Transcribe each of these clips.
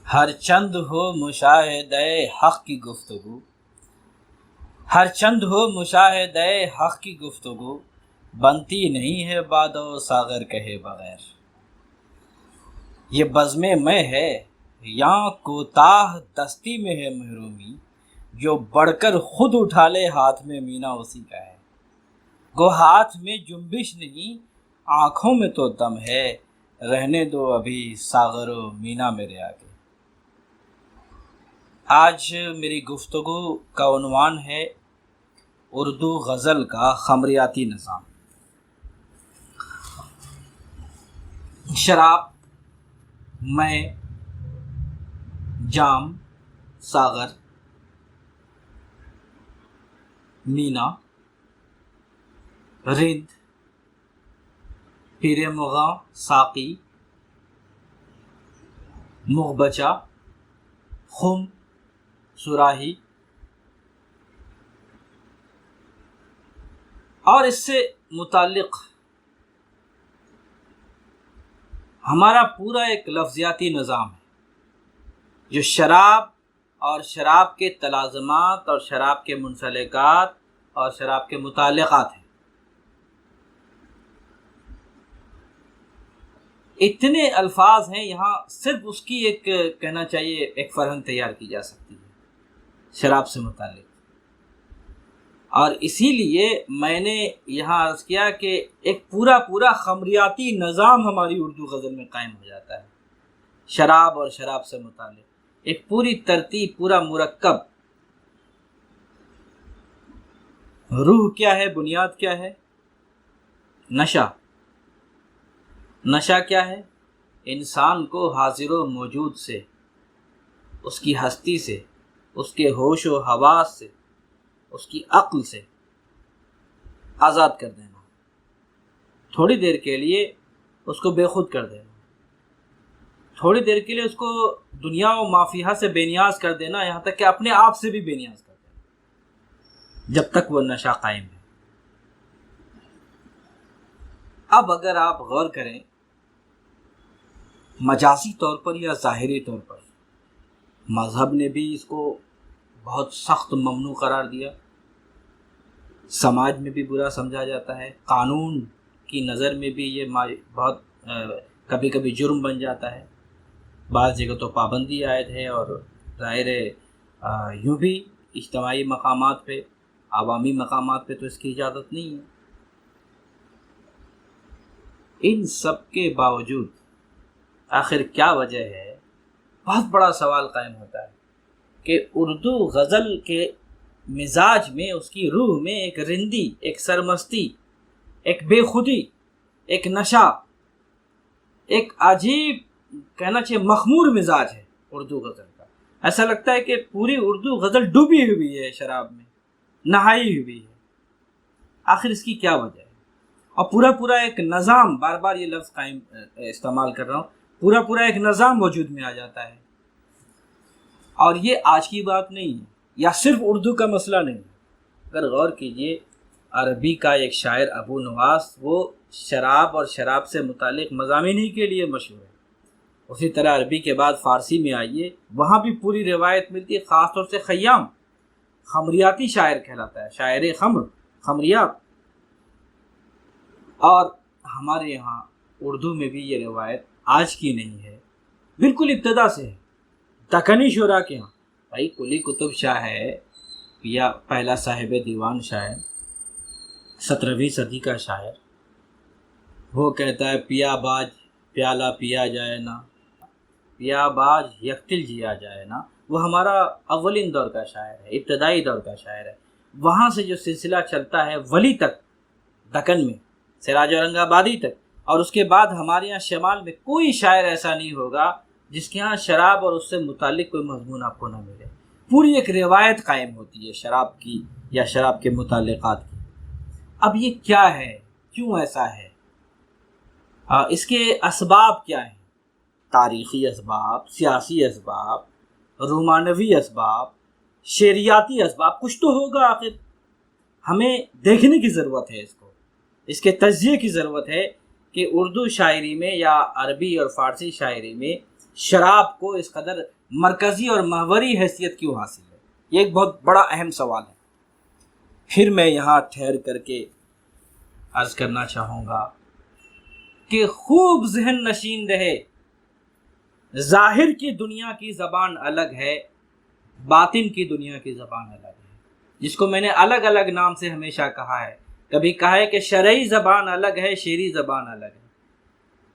ہر چند ہو مشاہدہ حق کی گفتگو، ہر چند ہو مشاہدہ حق کی گفتگو، بنتی نہیں ہے باد و ساغر کہے بغیر۔ یہ بزم میں ہے یا کوتاہ دستی میں ہے محرومی، جو بڑھ کر خود اٹھا لے ہاتھ میں مینا اسی کا ہے۔ گو ہاتھ میں جنبش نہیں آنکھوں میں تو دم ہے، رہنے دو ابھی ساغر و مینا میرے آگے۔ آج میری گفتگو کا عنوان ہے اردو غزل کا خمریاتی نظام۔ شراب، میں، جام، ساغر، مینا، رند، پیر مغاں، ساقی، مغبچہ، خم، صراحی اور اس سے متعلق ہمارا پورا ایک لفظیاتی نظام ہے جو شراب اور شراب کے تلازمات اور شراب کے منسلکات اور شراب کے متعلقات ہیں۔ اتنے الفاظ ہیں یہاں، صرف اس کی ایک کہنا چاہیے ایک فرہنگ تیار کی جا سکتی ہے شراب سے متعلق، اور اسی لیے میں نے یہاں عرض کیا کہ ایک پورا خمریاتی نظام ہماری اردو غزل میں قائم ہو جاتا ہے شراب اور شراب سے متعلق، ایک پوری ترتیب، پورا مرکب۔ روح کیا ہے، بنیاد کیا ہے؟ نشہ۔ نشہ کیا ہے؟ انسان کو حاضر و موجود سے، اس کی ہستی سے، اس کے ہوش و حواس سے، اس کی عقل سے آزاد کر دینا، تھوڑی دیر کے لیے اس کو بے خود کر دینا، تھوڑی دیر کے لیے اس کو دنیا و مافیہا سے بے نیاز کر دینا، یہاں تک کہ اپنے آپ سے بھی بے نیاز کر دینا، جب تک وہ نشہ قائم ہے۔ اب اگر آپ غور کریں مجازی طور پر یا ظاہری طور پر، مذہب نے بھی اس کو بہت سخت ممنوع قرار دیا، سماج میں بھی برا سمجھا جاتا ہے، قانون کی نظر میں بھی یہ بہت کبھی کبھی جرم بن جاتا ہے، بعض جگہ تو پابندی عائد ہے، اور ظاہر یوں بھی اجتماعی مقامات پہ، عوامی مقامات پہ تو اس کی اجازت نہیں ہے۔ ان سب کے باوجود آخر کیا وجہ ہے؟ بہت بڑا سوال قائم ہوتا ہے کہ اردو غزل کے مزاج میں، اس کی روح میں ایک رندی، ایک سرمستی، ایک بے خودی، ایک نشہ، ایک عجیب کہنا چاہیے مخمور مزاج ہے اردو غزل کا۔ ایسا لگتا ہے کہ پوری اردو غزل ڈوبی ہوئی ہے شراب میں، نہائی ہوئی ہے۔ آخر اس کی کیا وجہ ہے؟ اور پورا ایک نظام، بار بار یہ لفظ قائم استعمال کر رہا ہوں، پورا ایک نظام وجود میں آ جاتا ہے۔ اور یہ آج کی بات نہیں ہے، یا صرف اردو کا مسئلہ نہیں ہے۔ اگر غور کیجئے، عربی کا ایک شاعر ابو نواس، وہ شراب اور شراب سے متعلق مضامین ہی کے لیے مشہور ہے۔ اسی طرح عربی کے بعد فارسی میں آئیے، وہاں بھی پوری روایت ملتی ہے، خاص طور سے خیام خمریاتی شاعر کہلاتا ہے، شاعر خمر، خمریات۔ اور ہمارے یہاں اردو میں بھی یہ روایت آج کی نہیں ہے، بالکل ابتدا سے ہے، دکنی شعراء کے ہاں۔ بھائی قلی قطب شاہ ہے، یا پہلا صاحب دیوان شاعر، 17ویں صدی کا شاعر، وہ کہتا ہے پیا باج پیالہ پیا جائے نا، پیا باج یکتل جیا جائے نا۔ وہ ہمارا اولین دور کا شاعر ہے، ابتدائی دور کا شاعر ہے۔ وہاں سے جو سلسلہ چلتا ہے ولی تک، دکن میں سراج اورنگ آبادی تک، اور اس کے بعد ہمارے یہاں شمال میں کوئی شاعر ایسا نہیں ہوگا جس کے ہاں شراب اور اس سے متعلق کوئی مضمون آپ کو نہ ملے۔ پوری ایک روایت قائم ہوتی ہے شراب کی یا شراب کے متعلقات کی۔ اب یہ کیا ہے؟ کیوں ایسا ہے؟ اس کے اسباب کیا ہیں؟ تاریخی اسباب، سیاسی اسباب، رومانوی اسباب، شعریاتی اسباب، کچھ تو ہوگا آخر۔ ہمیں دیکھنے کی ضرورت ہے، اس کے تجزیے کی ضرورت ہے کہ اردو شاعری میں یا عربی اور فارسی شاعری میں شراب کو اس قدر مرکزی اور محوری حیثیت کیوں حاصل ہے؟ یہ ایک بہت بڑا اہم سوال ہے۔ پھر میں یہاں ٹھہر کر کے عرض کرنا چاہوں گا کہ خوب ذہن نشین رہے، ظاہر کی دنیا کی زبان الگ ہے، باطن کی دنیا کی زبان الگ ہے، جس کو میں نے الگ الگ نام سے ہمیشہ کہا ہے۔ کبھی کہا ہے کہ شرعی زبان الگ ہے، شعری زبان الگ ہے۔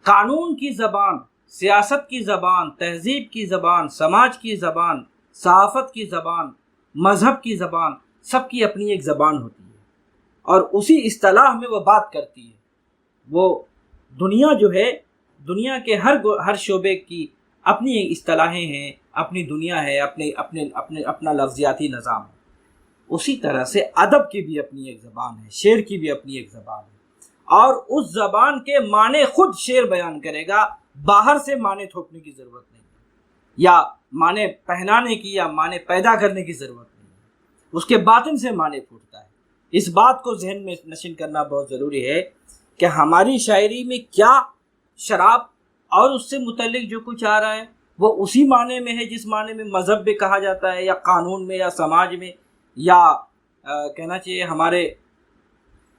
قانون کی زبان، سیاست کی زبان، تہذیب کی زبان، سماج کی زبان، صحافت کی زبان، مذہب کی زبان، سب کی اپنی ایک زبان ہوتی ہے، اور اسی اصطلاح میں وہ بات کرتی ہے۔ وہ دنیا جو ہے، دنیا کے ہر شعبے کی اپنی اصطلاحیں ہیں، اپنی دنیا ہے، اپنا لفظیاتی نظام ہے۔ اسی طرح سے ادب کی بھی اپنی ایک زبان ہے، شعر کی بھی اپنی ایک زبان ہے، اور اس زبان کے معنی خود شعر بیان کرے گا، باہر سے معنی تھوپنے کی ضرورت نہیں ہے، یا معنی پہنانے کی یا معنی پیدا کرنے کی ضرورت نہیں ہے، اس کے باطن سے معنی پھوٹتا ہے۔ اس بات کو ذہن میں نشین کرنا بہت ضروری ہے کہ ہماری شاعری میں کیا شراب اور اس سے متعلق جو کچھ آ رہا ہے وہ اسی معنی میں ہے جس معنی میں مذہب میں کہا جاتا ہے، یا قانون میں، یا سماج میں، یا کہنا چاہیے ہمارے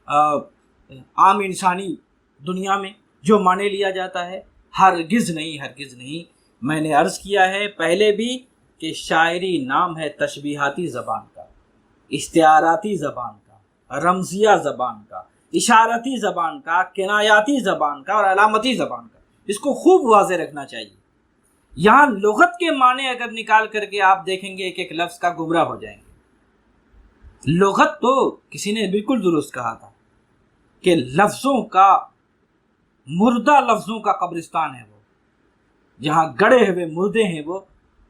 عام انسانی دنیا میں جو معنی لیا جاتا ہے۔ ہرگز نہیں، ہرگز نہیں۔ میں نے عرض کیا ہے پہلے بھی کہ شاعری نام ہے تشبیہاتی زبان کا، استعاراتی زبان کا، رمزیہ زبان کا، اشارتی زبان کا، کنایاتی زبان کا، اور علامتی زبان کا۔ اس کو خوب واضح رکھنا چاہیے۔ یہاں لغت کے معنی اگر نکال کر کے آپ دیکھیں گے ایک ایک لفظ کا، گمراہ ہو جائیں گے۔ لغت تو کسی نے بالکل درست کہا تھا کہ لفظوں کا، مردہ لفظوں کا قبرستان ہے وہ، جہاں گڑے ہوئے مردے ہیں وہ،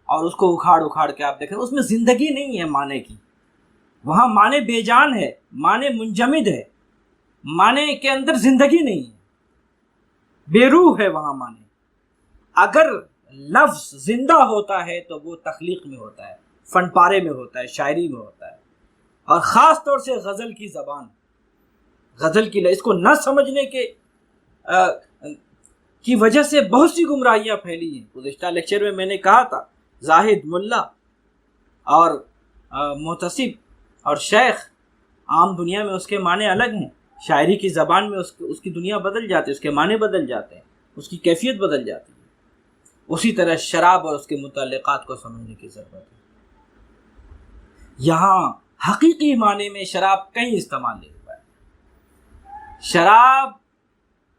اور اس کو اکھاڑ اکھاڑ کے آپ دیکھیں اس میں زندگی نہیں ہے معنی کی، وہاں معنی بے جان ہے، معنی منجمد ہے، معنی کے اندر زندگی نہیں ہے، بے روح ہے وہاں معنی۔ اگر لفظ زندہ ہوتا ہے تو وہ تخلیق میں ہوتا ہے، فن پارے میں ہوتا ہے، شاعری میں ہوتا ہے، اور خاص طور سے غزل کی زبان، غزل کی اس کو نہ سمجھنے کی وجہ سے بہت سی گمراہیاں پھیلی ہیں۔ گزشتہ لیکچر میں نے کہا تھا زاہد، ملا اور محتسب اور شیخ، عام دنیا میں اس کے معنی الگ ہیں، شاعری کی زبان میں اس کی دنیا بدل جاتی ہے، اس کے معنی بدل جاتے ہیں، اس کی کیفیت بدل جاتی ہے۔ اسی طرح شراب اور اس کے متعلقات کو سمجھنے کی ضرورت ہے۔ یہاں حقیقی معنی میں شراب کہیں استعمال نہیں ہوا ہے۔ شراب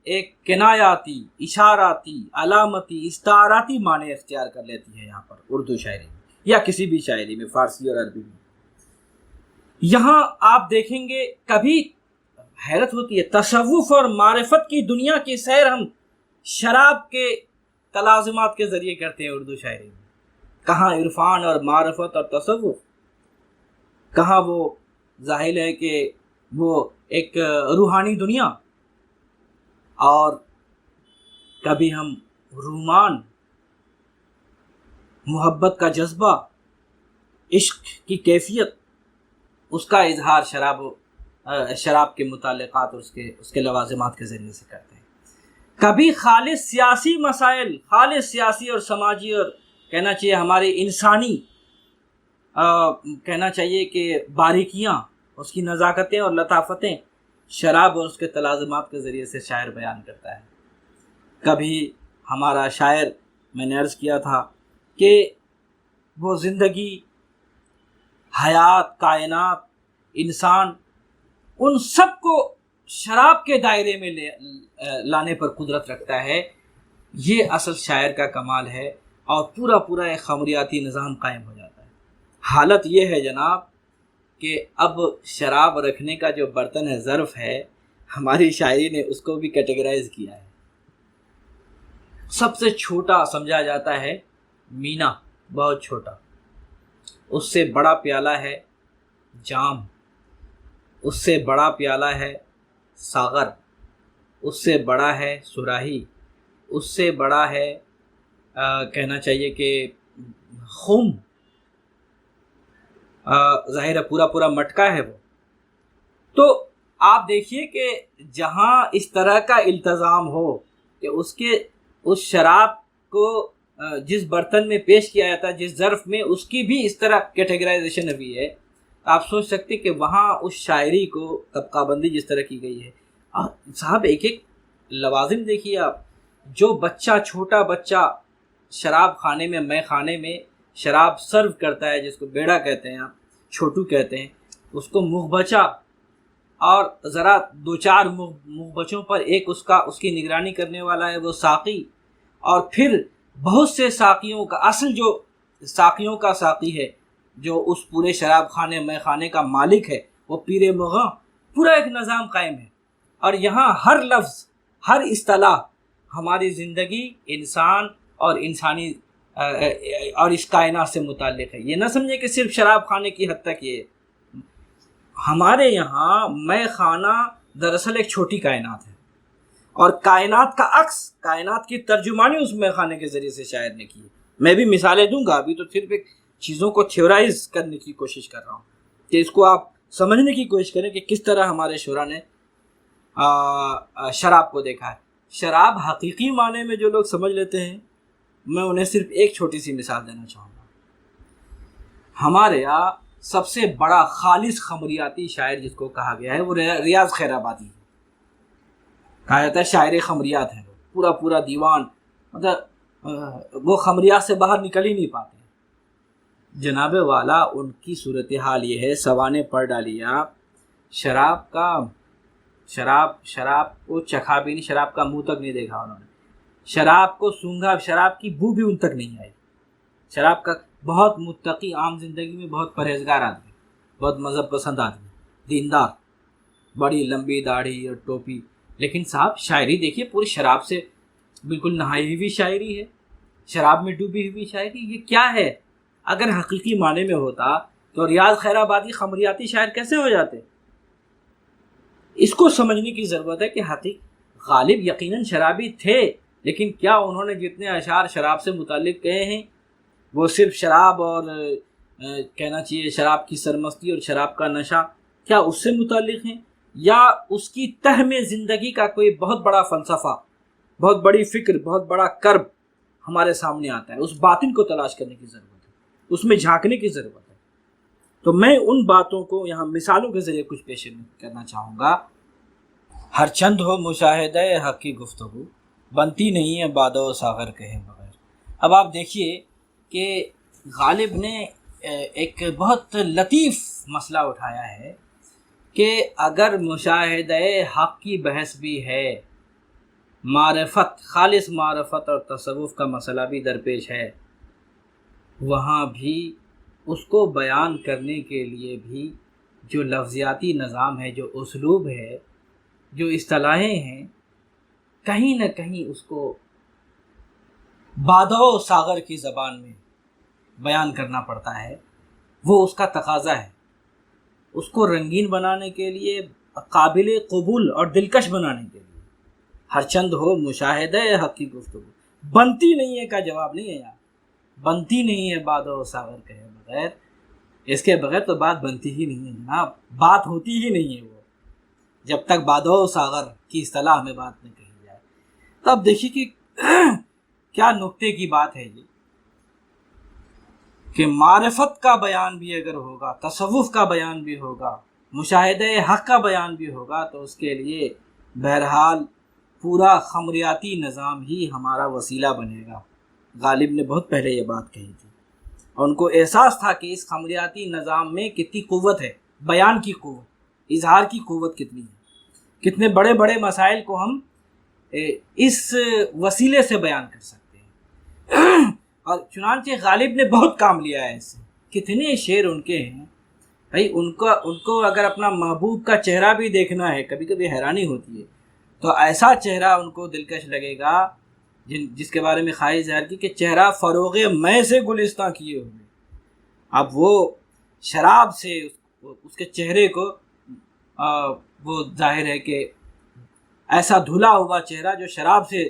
ایک کنایاتی، اشاراتی، علامتی، استعاراتی معنی اختیار کر لیتی ہے یہاں پر اردو شاعری میں، یا کسی بھی شاعری میں، فارسی اور عربی میں۔ یہاں آپ دیکھیں گے، کبھی حیرت ہوتی ہے، تصوف اور معرفت کی دنیا کی سیر ہم شراب کے تلازمات کے ذریعے کرتے ہیں اردو شاعری میں۔ کہاں عرفان اور معرفت اور تصوف، کہاں وہ ظاہر ہے کہ وہ ایک روحانی دنیا، اور کبھی ہم رومان، محبت کا جذبہ، عشق کی کیفیت، اس کا اظہار شراب کے متعلقات اور اس کے لوازمات کے ذریعے سے کرتے ہیں۔ کبھی خالص سیاسی مسائل، خالص سیاسی اور سماجی، اور کہنا چاہیے ہمارے انسانی کہنا چاہیے کہ باریکیاں، اس کی نزاکتیں اور لطافتیں شراب اور اس کے تلازمات کے ذریعے سے شاعر بیان کرتا ہے۔ کبھی ہمارا شاعر، میں نے عرض کیا تھا کہ وہ زندگی، حیات، کائنات، انسان، ان سب کو شراب کے دائرے میں لانے پر قدرت رکھتا ہے۔ یہ اصل شاعر کا کمال ہے، اور پورا ایک خمریاتی نظام قائم ہو جاتا ہے۔ حالت یہ ہے جناب کہ اب شراب رکھنے کا جو برتن ہے، ظرف ہے، ہماری شاعری نے اس کو بھی کیٹیگرائز کیا ہے۔ سب سے چھوٹا سمجھا جاتا ہے مینا، بہت چھوٹا، اس سے بڑا پیالہ ہے جام، اس سے بڑا پیالہ ہے ساغر، اس سے بڑا ہے صراحی، اس سے بڑا ہے کہنا چاہیے کہ خم، ظاہر ہے پورا مٹکا ہے وہ۔ تو آپ دیکھیے کہ جہاں اس طرح کا التزام ہو کہ اس شراب کو جس برتن میں پیش کیا جاتا ہے، جس ظرف میں، اس کی بھی اس طرح کیٹیگرائزیشن ہوئی ہے. آپ سوچ سکتے کہ وہاں اس شاعری کو طبقہ بندی جس طرح کی گئی ہے. صاحب ایک ایک لوازم دیکھیے آپ. جو بچہ، چھوٹا بچہ شراب خانے میں، مے خانے میں شراب سرو کرتا ہے، جس کو بیڑا کہتے ہیں، آپ چھوٹو کہتے ہیں، اس کو منہ بچا اور ذرا دو چار منہ بچوں پر ایک اس کی نگرانی کرنے والا ہے وہ ساقی، اور پھر بہت سے ساقیوں کا، اصل جو ساقیوں کا ساقی ہے، جو اس پورے شراب خانے مے خانے کا مالک ہے، وہ پیر مغاں. پورا ایک نظام قائم ہے. اور یہاں ہر لفظ، ہر اصطلاح ہماری زندگی، انسان اور انسانی اور اس کائنات سے متعلق ہے. یہ نہ سمجھے کہ صرف شراب خانے کی حد تک یہ. ہمارے یہاں مے خانہ دراصل ایک چھوٹی کائنات ہے، اور کائنات کا عکس، کائنات کی ترجمانی اس مے خانے کے ذریعے سے شاعر نے کی ہے. میں بھی مثالیں دوں گا، ابھی تو صرف ایک چیزوں کو تھیورائز کرنے کی کوشش کر رہا ہوں کہ اس کو آپ سمجھنے کی کوشش کریں کہ کس طرح ہمارے شعراء نے شراب کو دیکھا ہے. شراب حقیقی معنی میں جو لوگ سمجھ لیتے ہیں، میں انہیں صرف ایک چھوٹی سی مثال دینا چاہوں گا. ہمارے یہاں سب سے بڑا خالص خمریاتی شاعر جس کو کہا گیا ہے وہ ریاض خیر آبادی ہے. کہا جاتا ہے شاعر خمریات ہے. پورا پورا دیوان، مطلب وہ خمریات سے باہر نکل ہی نہیں پاتے. جناب والا ان کی صورتحال یہ ہے، سوانے پڑھ ڈالی آپ. شراب کو چکھا بھی نہیں، شراب کا منہ تک نہیں دیکھا انہوں نے. شراب کو سونگھا، شراب کی بو بھی ان تک نہیں آئی. شراب کا بہت متقی، عام زندگی میں بہت پرہیزگار آدمی، بہت مذہب پسند آدمی، دیندار، بڑی لمبی داڑھی اور ٹوپی. لیکن صاحب شاعری دیکھیے پوری شراب سے بالکل نہائی ہوئی شاعری ہے، شراب میں ڈوبی ہوئی شاعری. یہ کیا ہے؟ اگر حقیقی معنی میں ہوتا تو ریاض خیر آبادی خمریاتی شاعر کیسے ہو جاتے؟ اس کو سمجھنے کی ضرورت ہے کہ غالب یقیناً شرابی تھے، لیکن کیا انہوں نے جتنے اشعار شراب سے متعلق کہے ہیں وہ صرف شراب اور کہنا چاہیے شراب کی سرمستی اور شراب کا نشہ، کیا اس سے متعلق ہیں، یا اس کی تہ میں زندگی کا کوئی بہت بڑا فلسفہ، بہت بڑی فکر، بہت بڑا کرب ہمارے سامنے آتا ہے؟ اس باطن کو تلاش کرنے کی ضرورت ہے، اس میں جھانکنے کی ضرورت ہے. تو میں ان باتوں کو یہاں مثالوں کے ذریعے کچھ پیش کرنا چاہوں گا. ہر چند ہو مشاہدہ حق کی گفتگو، بنتی نہیں ہے بادہ و ساغر کہے بغیر. اب آپ دیکھیے کہ غالب نے ایک بہت لطیف مسئلہ اٹھایا ہے کہ اگر مشاہدہ حق کی بحث بھی ہے، معرفت، خالص معرفت اور تصوف کا مسئلہ بھی درپیش ہے، وہاں بھی اس کو بیان کرنے کے لیے بھی جو لفظیاتی نظام ہے، جو اسلوب ہے، جو اصطلاحیں ہیں، کہیں نہ کہیں اس کو بادہ و ساغر کی زبان میں بیان کرنا پڑتا ہے. وہ اس کا تقاضا ہے. اس کو رنگین بنانے کے لیے، قابل قبول اور دلکش بنانے کے لیے ہر چند ہو مشاہدہ حق کی گفتگو، بنتی نہیں ہے کا جواب نہیں ہے یار. بنتی نہیں ہے بادہ و ساغر کہے بغیر، اس کے بغیر تو بات بنتی ہی نہیں ہے جناب. بات ہوتی ہی نہیں ہے وہ جب تک بادہ و ساغر کی اصطلاح میں بات نہ کہی جائے. تب دیکھیے کہ کیا نکتے کی بات ہے یہ کہ معرفت کا بیان بھی اگر ہوگا، تصوف کا بیان بھی ہوگا، مشاہدہ حق کا بیان بھی ہوگا، تو اس کے لیے بہرحال پورا خمریاتی نظام ہی ہمارا وسیلہ بنے گا. غالب نے بہت پہلے یہ بات کہی تھی، اور ان کو احساس تھا کہ اس خمریاتی نظام میں کتنی قوت ہے، بیان کی قوت، اظہار کی قوت کتنی ہے، کتنے بڑے بڑے مسائل کو ہم اس وسیلے سے بیان کر سکتے ہیں. اور چنانچہ غالب نے بہت کام لیا ہے اس سے. کتنے شعر ان کے ہیں بھائی. ان کو اگر اپنا محبوب کا چہرہ بھی دیکھنا ہے، کبھی کبھی حیرانی ہوتی ہے، تو ایسا چہرہ ان کو دلکش لگے گا جس کے بارے میں خواہش ظاہر کی کہ چہرہ فروغ میں سے گلستاں کیے ہوئے. اب وہ شراب سے اس کے چہرے کو وہ ظاہر ہے کہ ایسا دھلا ہوا چہرہ جو شراب سے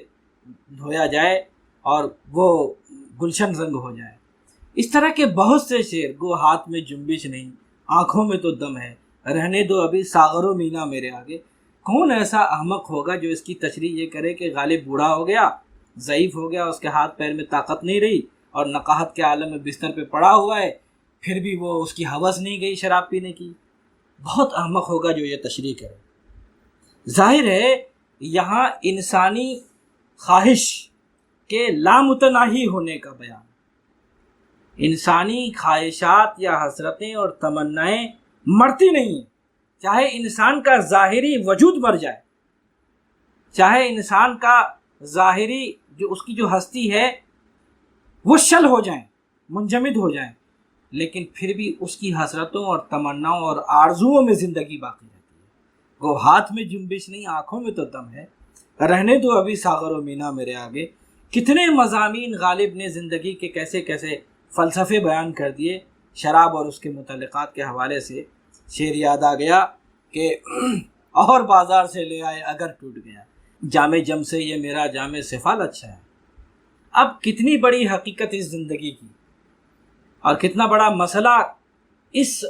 دھویا جائے اور وہ گلشن رنگ ہو جائے. اس طرح کے بہت سے شعر. گو ہاتھ میں جنبش نہیں، آنکھوں میں تو دم ہے، رہنے دو ابھی ساغر و مینا میرے آگے. کون ایسا احمق ہوگا جو اس کی تشریح یہ کرے کہ غالب بوڑھا ہو گیا ضعیف ہو گیا، اس کے ہاتھ پیر میں طاقت نہیں رہی اور نقاہت کے عالم میں بستر پہ پڑا ہوا ہے، پھر بھی وہ اس کی ہوس نہیں گئی شراب پینے کی، بہت احمق ہوگا جو یہ تشریح کرے۔ ظاہر ہے یہاں انسانی خواہش کے لامتناہی ہونے کا بیان، انسانی خواہشات یا حسرتیں اور تمنائیں مرتی نہیں ہیں، چاہے انسان کا ظاہری وجود مر جائے، چاہے انسان کا ظاہری جو اس کی جو ہستی ہے وہ شل ہو جائیں، منجمد ہو جائیں، لیکن پھر بھی اس کی حسرتوں اور تمناؤں اور آرزوؤں میں زندگی باقی رہتی ہے۔ وہ ہاتھ میں جنبش نہیں، آنکھوں میں تو دم ہے، رہنے دو ابھی ساغر و مینا میرے آگے۔ کتنے مضامین غالب نے زندگی کے کیسے کیسے فلسفے بیان کر دیے۔ شراب اور اس کے متعلقات کے حوالے سے شعر یاد آ گیا کہ اور بازار سے لے آئے اگر ٹوٹ گیا، جام جم سے یہ میرا جام سفال اچھا ہے۔ اب کتنی بڑی حقیقت اس زندگی کی اور کتنا بڑا مسئلہ اس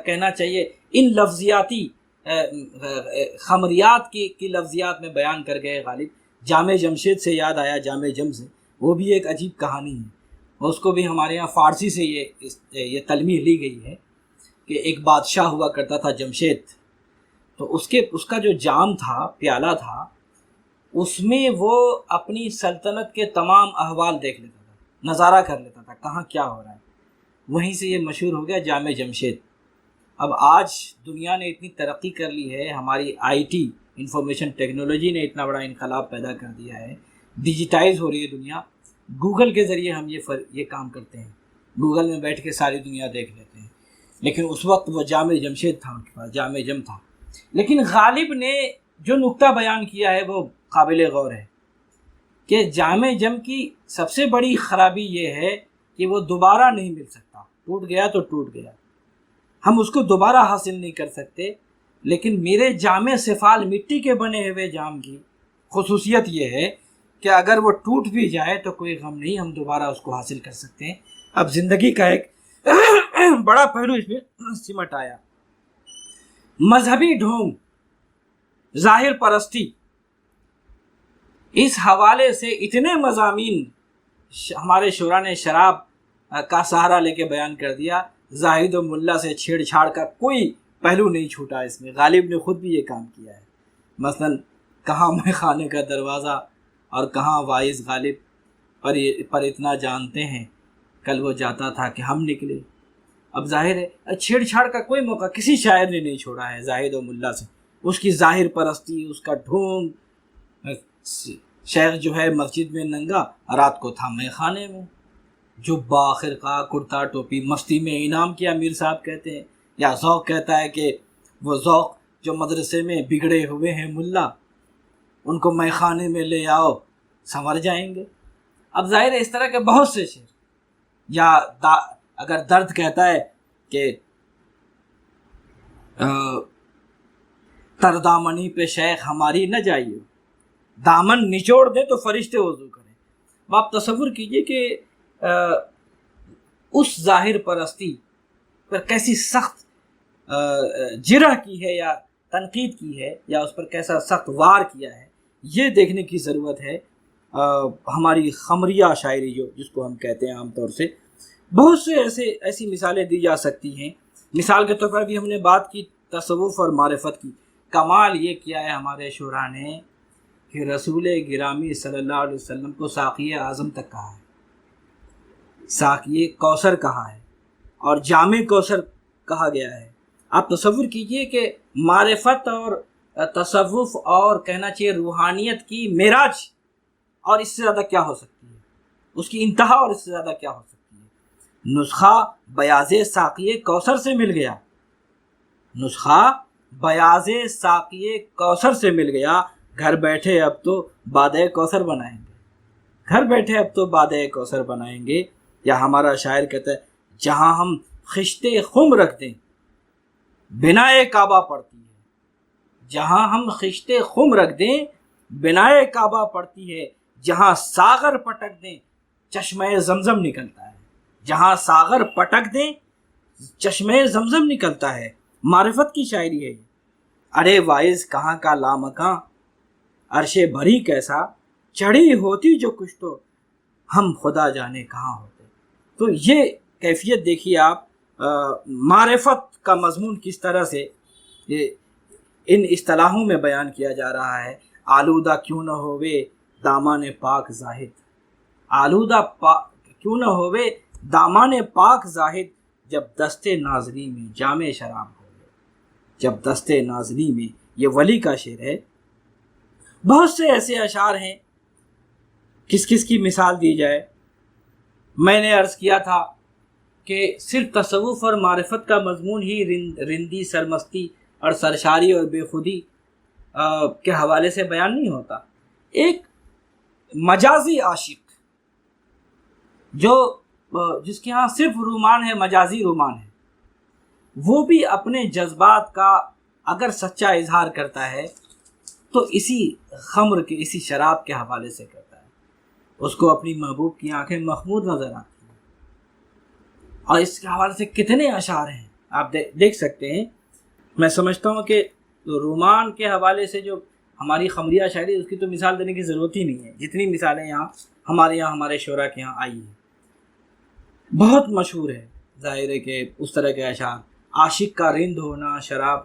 کہنا چاہیے ان لفظیاتی خمریات کی لفظیات میں بیان کر گئے غالب۔ جامع جمشید سے یاد آیا، جامع جم سے، وہ بھی ایک عجیب کہانی ہے، اس کو بھی ہمارے یہاں فارسی سے یہ تلمیح لی گئی ہے کہ ایک بادشاہ ہوا کرتا تھا جمشید، تو اس کا جو جام تھا، پیالہ تھا، اس میں وہ اپنی سلطنت کے تمام احوال دیکھ لیتا تھا، نظارہ کر لیتا تھا کہاں کیا ہو رہا ہے، وہیں سے یہ مشہور ہو گیا جامع جمشید۔ اب آج دنیا نے اتنی ترقی کر لی ہے، ہماری آئی ٹی انفارمیشن ٹیکنالوجی نے اتنا بڑا انقلاب پیدا کر دیا ہے، ڈیجیٹائز ہو رہی ہے دنیا، گوگل کے ذریعے ہم یہ کام کرتے ہیں، گوگل میں بیٹھ کے ساری دنیا دیکھ لیتے ہیں، لیکن اس وقت وہ جامع جمشید تھا، ان کے پاس جامع جم تھا۔ لیکن غالب نے جو نقطہ بیان کیا ہے وہ قابل غور ہے کہ جامع جم کی سب سے بڑی خرابی یہ ہے کہ وہ دوبارہ نہیں مل سکتا، ٹوٹ گیا تو ٹوٹ گیا، ہم اس کو دوبارہ حاصل نہیں کر سکتے۔ لیکن میرے جامع سفال مٹی کے بنے ہوئے جام کی خصوصیت یہ ہے کہ اگر وہ ٹوٹ بھی جائے تو کوئی غم نہیں، ہم دوبارہ اس کو حاصل کر سکتے ہیں۔ اب زندگی کا ایک بڑا پہلو اس میں سمٹ آیا، مذہبی ڈھونگ، ظاہر پرستی، اس حوالے سے اتنے مضامین ہمارے شعراء نے شراب کا سہارا لے کے بیان کر دیا، زاہد و ملا سے چھیڑ چھاڑ کا کوئی پہلو نہیں چھوٹا اس میں، غالب نے خود بھی یہ کام کیا ہے۔ مثلا کہاں میں خانے کا دروازہ اور کہاں وائز غالب پر اتنا جانتے ہیں، کل وہ جاتا تھا کہ ہم نکلے۔ اب ظاہر ہے چھیڑ چھاڑ کا کوئی موقع کسی شاعر نے نہیں چھوڑا ہے زاہد و ملا سے، اس کی ظاہر پرستی، اس کا ڈھونگ، شیخ جو ہے مسجد میں ننگا، رات کو تھا میں خانے میں، جو باخر کا کرتا ٹوپی، مستی میں انعام کیا میر صاحب کہتے ہیں، یا ذوق کہتا ہے کہ وہ ذوق جو مدرسے میں بگڑے ہوئے ہیں ملا، ان کو میں خانے میں لے آؤ سنور جائیں گے۔ اب ظاہر ہے اس طرح کے بہت سے شعر، یا اگر درد کہتا ہے کہ تردامنی پہ شیخ ہماری نہ جائیے، دامن نچوڑ دے تو فرشتے وضو کریں۔ اب آپ تصور کیجئے کہ اس ظاہر پرستی پر کیسی سخت جرح کی ہے یا تنقید کی ہے، یا اس پر کیسا سخت وار کیا ہے، یہ دیکھنے کی ضرورت ہے۔ ہماری خمریہ شاعری جس کو ہم کہتے ہیں عام طور سے، بہت سے ایسی مثالیں دی جا سکتی ہیں۔ مثال کے طور پر بھی ہم نے بات کی تصوف اور معرفت کی، کمال یہ کیا ہے ہمارے شعراء نے کہ رسول گرامی صلی اللہ علیہ وسلم کو ساقی اعظم تک کہا ہے، ساقی کوثر کہا ہے، اور جامع کوثر کہا گیا ہے۔ آپ تصور کیجئے کہ معرفت اور تصوف اور کہنا چاہیے روحانیت کی معراج، اور اس سے زیادہ کیا ہو سکتی ہے، اس کی انتہا اور اس سے زیادہ کیا ہو سکتی ہے۔ نسخہ بیاض ساقی کوثر سے مل گیا، نسخہ بیاض ساقی کوثر سے مل گیا، گھر بیٹھے اب تو بادۂ کوثر بنائیں گے، گھر بیٹھے اب تو بادۂ کوثر بنائیں گے۔ یا ہمارا شاعر کہتا ہے جہاں ہم خشتے خم رکھ دیں بنائے کعبہ پڑتی ہے، جہاں ہم خشتے خم رکھ دیں بنائے کعبہ پڑتی ہے، جہاں ساغر پٹک دیں چشمہ زمزم نکلتا ہے، جہاں ساغر پٹک دیں چشمہ زمزم نکلتا ہے۔ معرفت کی شاعری ہے یہ۔ ارے وائز کہاں کا لامکاں، عرش بھری کیسا، چڑھی ہوتی جو کچھ تو ہم خدا جانے کہاں ہوتے. تو یہ کیفیت دیکھیے آپ، معرفت کا مضمون کس طرح سے ان اصطلاحوں میں بیان کیا جا رہا ہے. آلودہ کیوں نہ ہوئے دامان پاک زاہد، آلودہ کیوں نہ ہوئے دامان پاک زاہد، جب دستے ناظری میں جام شراب ہوئے. جب دستے ناظری میں، یہ ولی کا شعر ہے. بہت سے ایسے اشعار ہیں، کس کس کی مثال دی جائے. میں نے عرض کیا تھا کہ صرف تصوف اور معرفت کا مضمون ہی رندی، سرمستی اور سرشاری اور بے خودی کے حوالے سے بیان نہیں ہوتا. ایک مجازی عاشق جس کے ہاں صرف رومان ہے، مجازی رومان ہے، وہ بھی اپنے جذبات کا اگر سچا اظہار کرتا ہے تو اسی خمر کے، اسی شراب کے حوالے سے کرتا ہے. اس کو اپنی محبوب کی آنکھیں مخمور نظر آتی ہیں، اور اس کے حوالے سے کتنے اشعار ہیں آپ دیکھ سکتے ہیں. میں سمجھتا ہوں کہ رومان کے حوالے سے جو ہماری خمریہ شاعری، اس کی تو مثال دینے کی ضرورت ہی نہیں ہے. جتنی مثالیں یہاں ہمارے شعراء کے یہاں آئی ہیں بہت مشہور ہے. ظاہر ہے کہ اس طرح کے اشعار، عاشق کا رند ہونا، شراب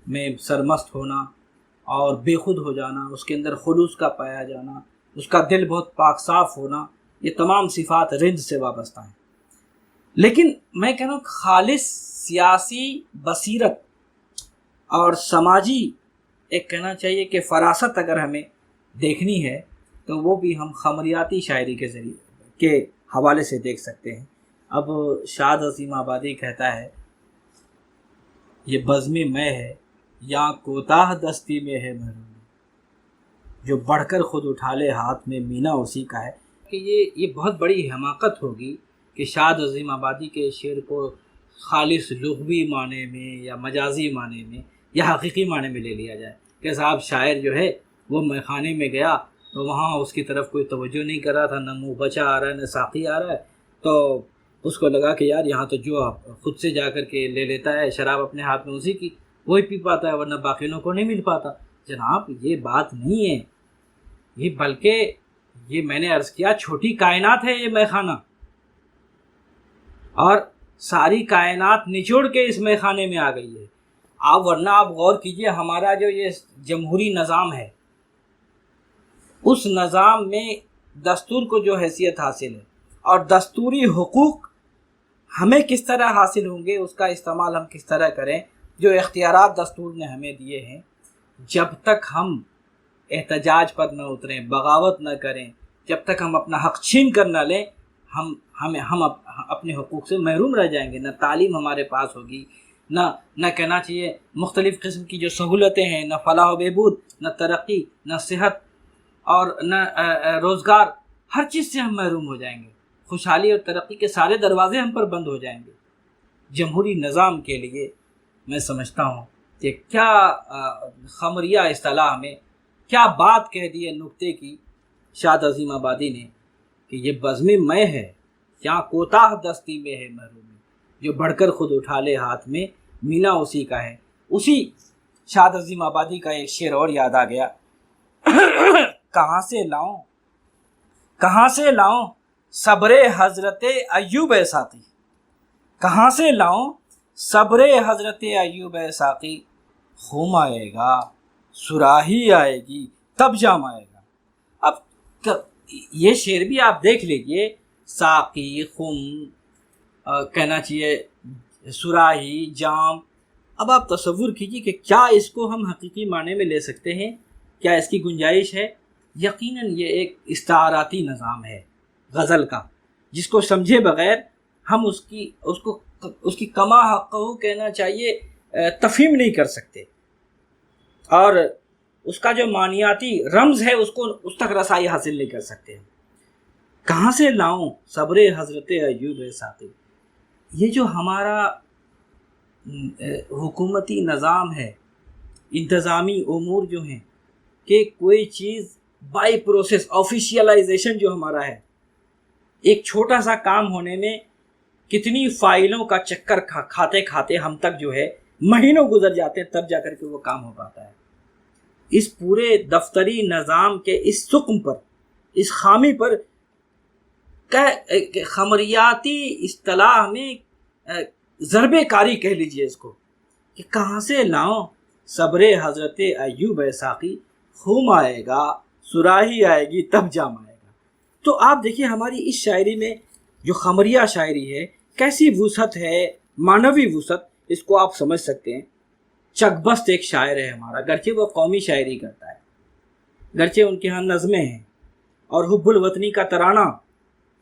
میں سرمست ہونا اور بے خود ہو جانا، اس کے اندر خلوص کا پایا جانا، اس کا دل بہت پاک صاف ہونا، یہ تمام صفات رند سے وابستہ ہیں. لیکن میں کہہ رہا ہوں خالص سیاسی بصیرت اور سماجی ایک کہنا چاہیے کہ فراست اگر ہمیں دیکھنی ہے تو وہ بھی ہم خمریاتی شاعری کے ذریعے کے حوالے سے دیکھ سکتے ہیں. اب شاد عظیم آبادی کہتا ہے، یہ بزم میں ہے یا کوتاہ دستی میں ہے محرومی، جو بڑھ کر خود اٹھا لے ہاتھ میں مینا اسی کا ہے. کہ یہ بہت بڑی حماقت ہوگی کہ شاد عظیم آبادی کے شعر کو خالص لغوی معنی میں یا مجازی معنی میں یا حقیقی معنی میں لے لیا جائے کہ صاحب شاعر جو ہے وہ میخانے میں گیا تو وہاں اس کی طرف کوئی توجہ نہیں کر رہا تھا، نہ منہ بچا آ رہا ہے، نہ ساقی آ رہا ہے، تو اس کو لگا کہ یار یہاں تو جو خود سے جا کر کے لے لیتا ہے شراب اپنے ہاتھ میں اسی کی، وہی پی پاتا ہے، ورنہ باقیوں کو نہیں مل پاتا. جناب یہ بات نہیں ہے، یہ بلکہ یہ میں نے عرض کیا چھوٹی کائنات ہے یہ میخانہ، اور ساری کائنات نچوڑ کے اس میخانے میں آ گئی ہے. ورنہ آپ غور کیجئے، ہمارا جو یہ جمہوری نظام ہے، اس نظام میں دستور کو جو حیثیت حاصل ہے اور دستوری حقوق ہمیں کس طرح حاصل ہوں گے، اس کا استعمال ہم کس طرح کریں، جو اختیارات دستور نے ہمیں دیے ہیں، جب تک ہم احتجاج پر نہ اتریں، بغاوت نہ کریں، جب تک ہم اپنا حق چھین کر نہ لیں، ہم اپنے حقوق سے محروم رہ جائیں گے. نہ تعلیم ہمارے پاس ہوگی، نہ کہنا چاہیے مختلف قسم کی جو سہولتیں ہیں، نہ فلاح و بہبود، نہ ترقی، نہ صحت اور نہ روزگار، ہر چیز سے ہم محروم ہو جائیں گے. خوشحالی اور ترقی کے سارے دروازے ہم پر بند ہو جائیں گے. جمہوری نظام کے لیے میں سمجھتا ہوں کہ کیا خمریہ اصطلاح میں کیا بات کہہ دی ہے نکتے کی شاد عظیم آبادی نے کہ یہ بزم میں ہے یا کوتاہ دستی میں ہے محرومی، جو بڑھ کر خود اٹھا لے ہاتھ میں مینا اسی کا ہے. اسی شاد عظیم آبادی کا ایک شعر اور یاد آ گیا، کہاں سے لاؤں صبر حضرت ایوب ساقی، کہاں سے لاؤں صبر حضرت ایوب ساقی، خم آئے گا سراہی آئے گی تب جام آئے گا. اب یہ شعر بھی آپ دیکھ لیجئے، ساقی، خم، کہنا چاہیے سراہی، جام. اب آپ تصور کیجئے کہ کیا اس کو ہم حقیقی معنی میں لے سکتے ہیں؟ کیا اس کی گنجائش ہے؟ یقیناً یہ ایک استعاراتی نظام ہے غزل کا، جس کو سمجھے بغیر ہم اس کی کما حقہ کہنا چاہیے تفہیم نہیں کر سکتے، اور اس کا جو معنیاتی رمز ہے اس تک رسائی حاصل نہیں کر سکتے. کہاں سے لاؤں صبر حضرت ایوب ساقی، یہ جو ہمارا حکومتی نظام ہے، انتظامی امور جو ہیں، کہ کوئی چیز بائی پروسیس، آفیشیلائزیشن جو ہمارا ہے، ایک چھوٹا سا کام ہونے میں کتنی فائلوں کا چکر کھاتے کھاتے ہم تک جو ہے مہینوں گزر جاتے ہیں، تب جا کر کے وہ کام ہو پاتا ہے. اس پورے دفتری نظام کے اس سقم پر اس خامی پر خمریاتی اصطلاح میں ضرب کاری کہہ لیجئے اس کو، کہ کہاں سے لاؤں صبر حضرت ایوب ساقی، خم آئے گا سراہی آئے گی تب جام آئے گا۔ تو آپ دیکھیے ہماری اس شاعری میں جو خمریہ شاعری ہے کیسی وسعت ہے، معنوی وسعت، اس کو آپ سمجھ سکتے ہیں۔ چک بست ایک شاعر ہے ہمارا، گرچہ وہ قومی شاعری کرتا ہے، گرچہ ان کے ہاں نظمیں ہیں اور حب الوطنی کا ترانہ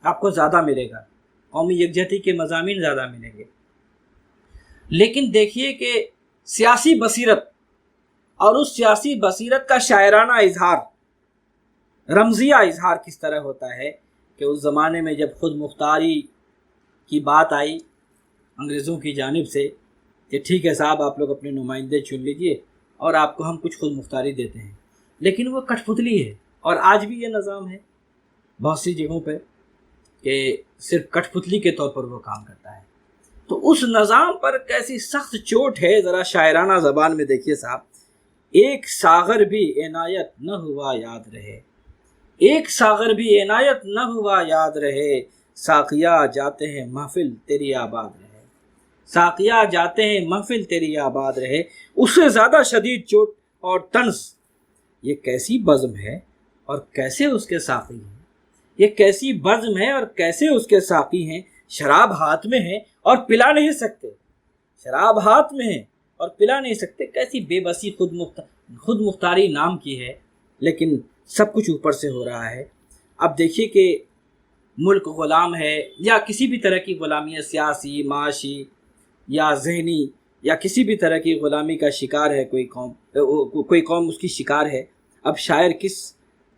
آپ کو زیادہ ملے گا، قومی یکجہتی کے مضامین زیادہ ملیں گے، لیکن دیکھیے کہ سیاسی بصیرت اور اس سیاسی بصیرت کا شاعرانہ اظہار، رمزیہ اظہار کس طرح ہوتا ہے کہ اس زمانے میں جب خود مختاری کی بات آئی انگریزوں کی جانب سے کہ ٹھیک ہے صاحب آپ لوگ اپنے نمائندے چن لیجئے اور آپ کو ہم کچھ خود مختاری دیتے ہیں، لیکن وہ کٹھ پتلی ہے، اور آج بھی یہ نظام ہے بہت سی جگہوں پہ کہ صرف کٹھ پتلی کے طور پر وہ کام کرتا ہے۔ تو اس نظام پر کیسی سخت چوٹ ہے، ذرا شاعرانہ زبان میں دیکھیے صاحب، ایک ساغر بھی عنایت نہ ہوا یاد رہے، ایک ساغر بھی عنایت نہ ہوا یاد رہے، ساقیہ جاتے ہیں محفل تیری آباد رہے، ساقیہ جاتے ہیں محفل تیری آباد رہے۔ اس سے زیادہ شدید چوٹ اور طنز، یہ کیسی بزم ہے اور کیسے اس کے ساقی ہیں، یہ کیسی بزم ہے اور کیسے اس کے ساقی ہیں، شراب ہاتھ میں ہے اور پلا نہیں سکتے، شراب ہاتھ میں ہے اور پلا نہیں سکتے، کیسی بے بسی خود مختاری نام کی ہے، لیکن سب کچھ اوپر سے ہو رہا ہے۔ اب دیکھیے کہ ملک غلام ہے یا کسی بھی طرح کی غلامی، سیاسی، معاشی یا ذہنی یا کسی بھی طرح کی غلامی کا شکار ہے کوئی قوم اس کی شکار ہے۔ اب شاعر کس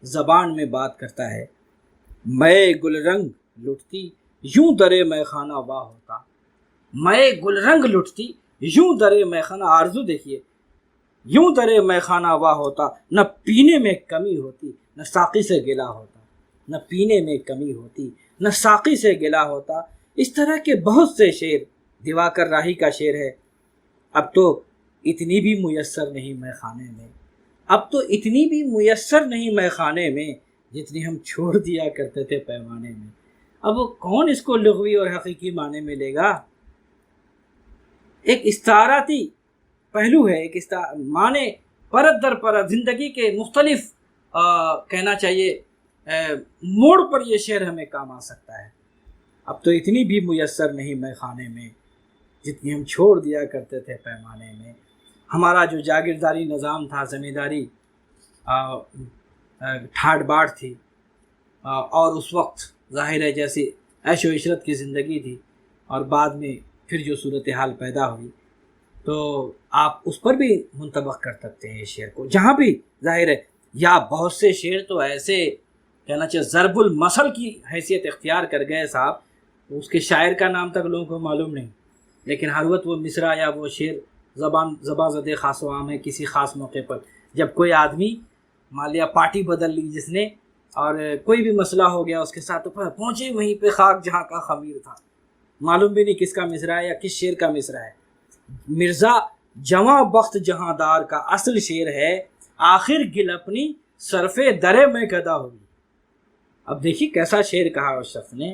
زبان میں بات کرتا ہے، میں گل رنگ لٹتی یوں درے میں خانہ واہ ہوتا، میں گل رنگ لٹتی یوں درے میں خانہ، آرزو دیکھیے، یوں درے میں خانہ واہ ہوتا، نہ پینے میں کمی ہوتی نہ ساقی سے گلا ہوتا، نہ پینے میں کمی ہوتی نہ ساقی سے گلا ہوتا۔ اس طرح کے بہت سے شعر، دیواکر راہی کا شعر ہے، اب تو اتنی بھی میسر نہیں میں خانے میں، اب تو اتنی بھی میسر نہیں میں خانے میں، جتنی ہم چھوڑ دیا کرتے تھے پیمانے میں۔ اب وہ کون اس کو لغوی اور حقیقی معنی میں لے گا؟ ایک استعاراتی پہلو ہے، ایک معنی پرت در پرت زندگی کے مختلف کہنا چاہیے موڑ پر یہ شعر ہمیں کام آ سکتا ہے۔ اب تو اتنی بھی میسر نہیں میں خانے میں، جتنی ہم چھوڑ دیا کرتے تھے پیمانے میں۔ ہمارا جو جاگیرداری نظام تھا، زمینداری ٹھاٹ باٹ تھی، اور اس وقت ظاہر ہے جیسی عیش و عشرت کی زندگی تھی، اور بعد میں پھر جو صورتحال پیدا ہوئی، تو آپ اس پر بھی منطبق کر سکتے ہیں اس شعر کو، جہاں بھی ظاہر ہے، یا بہت سے شعر تو ایسے کہنا چاہیے ضرب المثل کی حیثیت اختیار کر گئے صاحب، اس کے شاعر کا نام تک لوگوں کو معلوم نہیں، لیکن ہر وقت وہ مصرع یا وہ شعر زباں زد خاص و عام ہے کسی خاص موقع پر، جب کوئی آدمی مان لیا پارٹی بدل لی جس نے، اور کوئی بھی مسئلہ ہو گیا اس کے ساتھ، تو پہنچے وہیں پہ خاک جہاں کا خمیر تھا، معلوم بھی نہیں کس کا مصرع ہے یا کس شعر کا مصرع ہے۔ مرزا جواں بخت جہاں دار کا اصل شعر ہے، آخر گل اپنی صرفِ درے میں گدا ہوئی۔ اب دیکھیے کیسا شعر کہا اس شخص نے،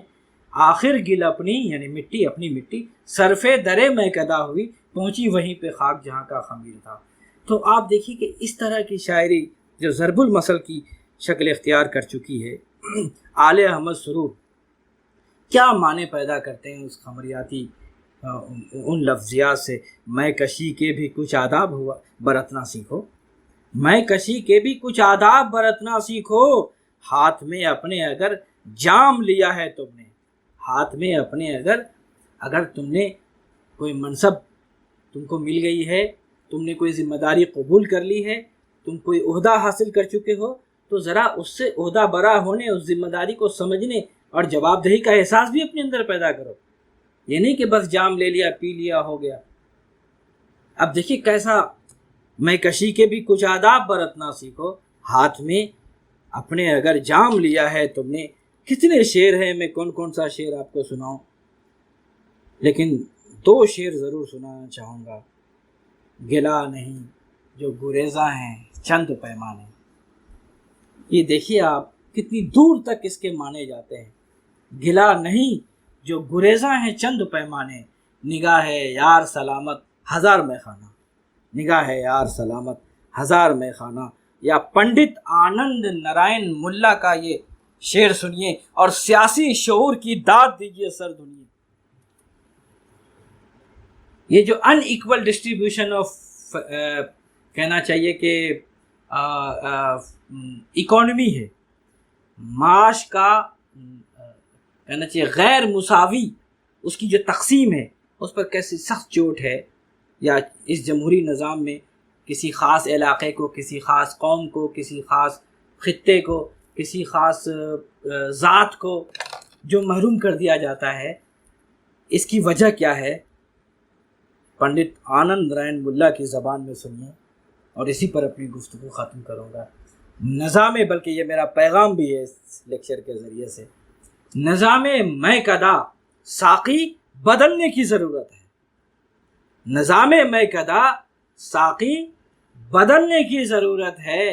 آخر گل اپنی یعنی مٹی، اپنی مٹی، صرفِ درے میں گدا ہوئی، پہنچی وہیں پہ خاک جہاں کا خمیر تھا۔ تو آپ دیکھیے کہ اس طرح کی شاعری جو ضرب المثل کی شکل اختیار کر چکی ہے، آل احمد سرور کیا معنی پیدا کرتے ہیں اس خمریاتی ان لفظیات سے، میں کشی کے بھی کچھ آداب ہوا برتنا سیکھو، میں کشی کے بھی کچھ آداب برتنا سیکھو، ہاتھ میں اپنے اگر جام لیا ہے تم نے، ہاتھ میں اپنے اگر تم نے کوئی منصب تم کو مل گئی ہے، تم نے کوئی ذمہ داری قبول کر لی ہے، تم کوئی عہدہ حاصل کر چکے ہو، تو ذرا اس سے عہدہ برا ہونے، اس ذمہ داری کو سمجھنے اور جواب دہی کا احساس بھی اپنے اندر پیدا کرو، یہ نہیں کہ بس جام لے لیا، پی لیا، ہو گیا۔ اب دیکھیے کیسا، میں کشی کے بھی کچھ آداب برتنا سیکھو، ہاتھ میں اپنے اگر جام لیا ہے تم نے۔ کتنے شعر ہیں، میں کون سا شعر آپ کو سناؤں، لیکن دو شعر ضرور سنانا چاہوں گا، گلا نہیں جو گریزاں ہیں چند پیمانے۔ یہ دیکھیے آپ کتنی دور تک اس کے مانے جاتے ہیں. گلا نہیں جو گریزاں ہیں چند پیمانے، نگاہ یار سلامت ہزار میں خانہ، نگاہ یار سلامت ہزار میں خانہ. یا پنڈت آنند نارائن ملا کا یہ شعر سنیے اور سیاسی شعور کی داد دیجیے سر دنیا. یہ جو ان ایکول ڈسٹریبیوشن آف کہنا چاہیے کہ اکانومی ہے، معاش کا کہنا چاہیے غیر مساوی اس کی جو تقسیم ہے، اس پر کیسی سخت چوٹ ہے. یا اس جمہوری نظام میں کسی خاص علاقے کو، کسی خاص قوم کو، کسی خاص خطے کو، کسی خاص ذات کو جو محروم کر دیا جاتا ہے، اس کی وجہ کیا ہے؟ پنڈت آنند نارائن ملا کی زبان میں سنیے اور اسی پر اپنی گفتگو ختم کروں گا. نظام، بلکہ یہ میرا پیغام بھی ہے اس لیکچر کے ذریعے سے، نظام میں کدا ساقی بدلنے کی ضرورت ہے. نظام میں کدا ساقی بدلنے کی ضرورت ہے.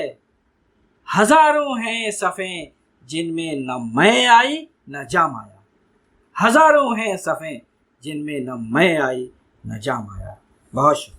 ہزاروں ہیں صفیں جن میں نہ میں آئی نہ جام آیا، ہزاروں ہیں صفیں جن میں نہ میں آئی نہ جام آیا. بہت شکریہ.